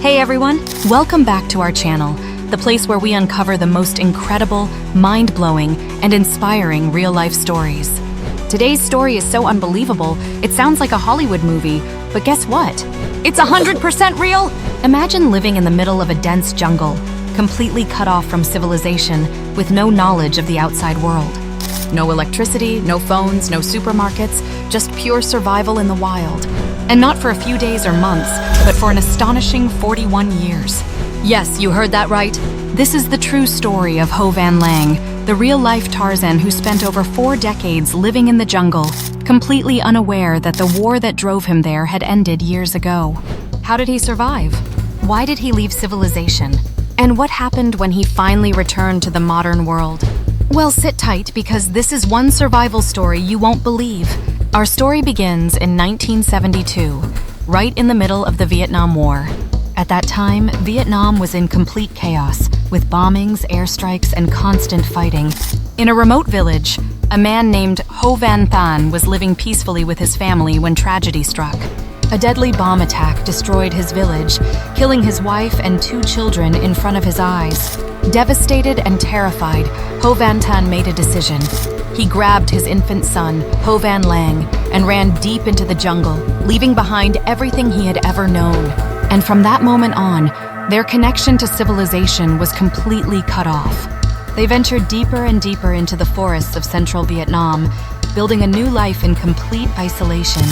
Hey everyone, welcome back to our channel, the place where we uncover the most incredible, mind-blowing, and inspiring real-life stories. Today's story is so unbelievable, it sounds like a Hollywood movie, but guess what? It's 100% real! Imagine living in the middle of a dense jungle, completely cut off from civilization, with no knowledge of the outside world. No electricity, no phones, no supermarkets, just pure survival in the wild. And not for a few days or months, but for an astonishing 41 years. Yes, you heard that right. This is the true story of Ho Van Lang, the real-life Tarzan who spent over 4 decades living in the jungle, completely unaware that the war that drove him there had ended years ago. How did he survive? Why did he leave civilization? And what happened when he finally returned to the modern world? Well, sit tight because this is one survival story you won't believe. Our story begins in 1972, right in the middle of the Vietnam War. At that time, Vietnam was in complete chaos, with bombings, airstrikes, and constant fighting. In a remote village, a man named Ho Van Thanh was living peacefully with his family when tragedy struck. A deadly bomb attack destroyed his village, killing his wife and 2 children in front of his eyes. Devastated and terrified, Ho Van Thanh made a decision. He grabbed his infant son, Ho Van Lang, and ran deep into the jungle, leaving behind everything he had ever known. And from that moment on, their connection to civilization was completely cut off. They ventured deeper and deeper into the forests of central Vietnam, building a new life in complete isolation.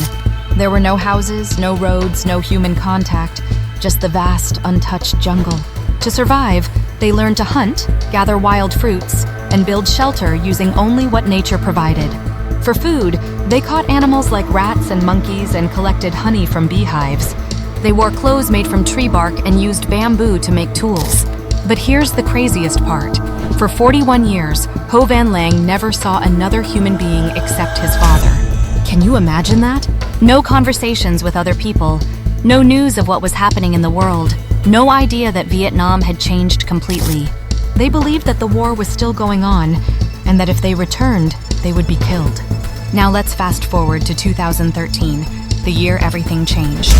There were no houses, no roads, no human contact, just the vast, untouched jungle. To survive, they learned to hunt, gather wild fruits, and build shelter using only what nature provided. For food, they caught animals like rats and monkeys and collected honey from beehives. They wore clothes made from tree bark and used bamboo to make tools. But here's the craziest part. For 41 years, Ho Van Lang never saw another human being except his father. Can you imagine that? No conversations with other people, no news of what was happening in the world, no idea that Vietnam had changed completely. They believed that the war was still going on, and that if they returned, they would be killed. Now let's fast forward to 2013, the year everything changed.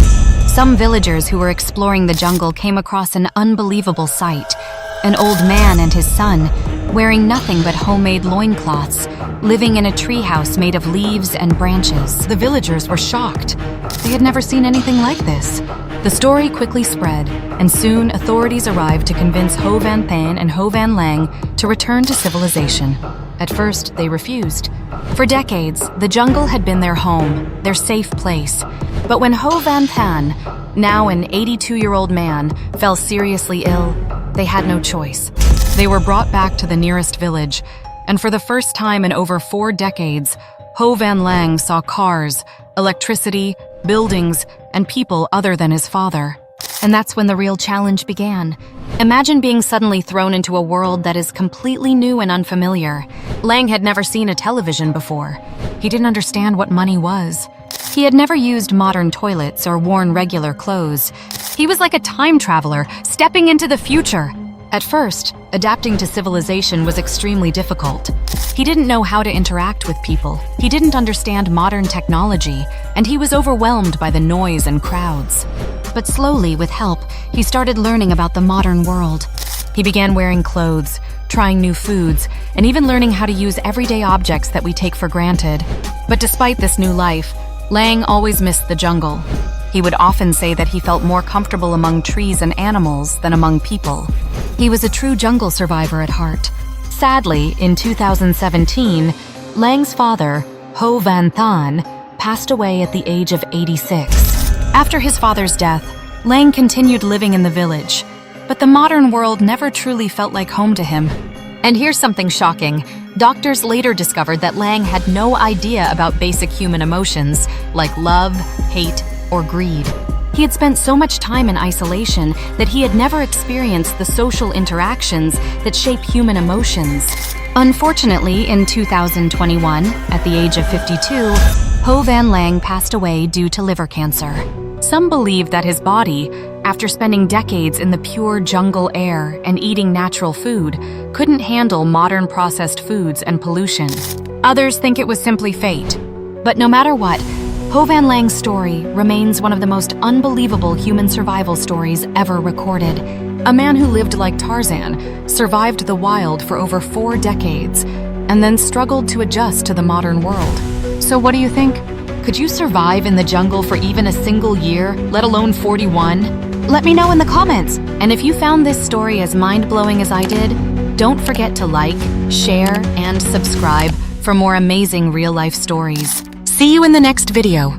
Some villagers who were exploring the jungle came across an unbelievable sight. An old man and his son, wearing nothing but homemade loincloths, living in a treehouse made of leaves and branches. The villagers were shocked. They had never seen anything like this. The story quickly spread, and soon authorities arrived to convince Ho Van Thanh and Ho Van Lang to return to civilization. At first, they refused. For decades, the jungle had been their home, their safe place. But when Ho Van Thanh, now an 82-year-old man, fell seriously ill, they had no choice. They were brought back to the nearest village, and for the first time in over 4 decades, Ho Van Lang saw cars, electricity, buildings, and people other than his father. And that's when the real challenge began. Imagine being suddenly thrown into a world that is completely new and unfamiliar. Lang had never seen a television before. He didn't understand what money was. He had never used modern toilets or worn regular clothes. He was like a time traveler, stepping into the future. At first, adapting to civilization was extremely difficult. He didn't know how to interact with people. He didn't understand modern technology, and he was overwhelmed by the noise and crowds. But slowly, with help, he started learning about the modern world. He began wearing clothes, trying new foods, and even learning how to use everyday objects that we take for granted. But despite this new life, Lang always missed the jungle. He would often say that he felt more comfortable among trees and animals than among people. He was a true jungle survivor at heart. Sadly, in 2017, Lang's father, Ho Van Thanh, passed away at the age of 86. After his father's death, Lang continued living in the village, but the modern world never truly felt like home to him. And here's something shocking. Doctors later discovered that Lang had no idea about basic human emotions like love, hate, or greed. He had spent so much time in isolation that he had never experienced the social interactions that shape human emotions. Unfortunately, in 2021, at the age of 52, Ho Van Lang passed away due to liver cancer. Some believe that his body, after spending decades in the pure jungle air and eating natural food, couldn't handle modern processed foods and pollution. Others think it was simply fate. But no matter what, Ho Van Lang's story remains one of the most unbelievable human survival stories ever recorded. A man who lived like Tarzan, survived the wild for over 4 decades, and then struggled to adjust to the modern world. So what do you think? Could you survive in the jungle for even a single year, let alone 41? Let me know in the comments. And if you found this story as mind-blowing as I did, don't forget to like, share, and subscribe for more amazing real-life stories. See you in the next video.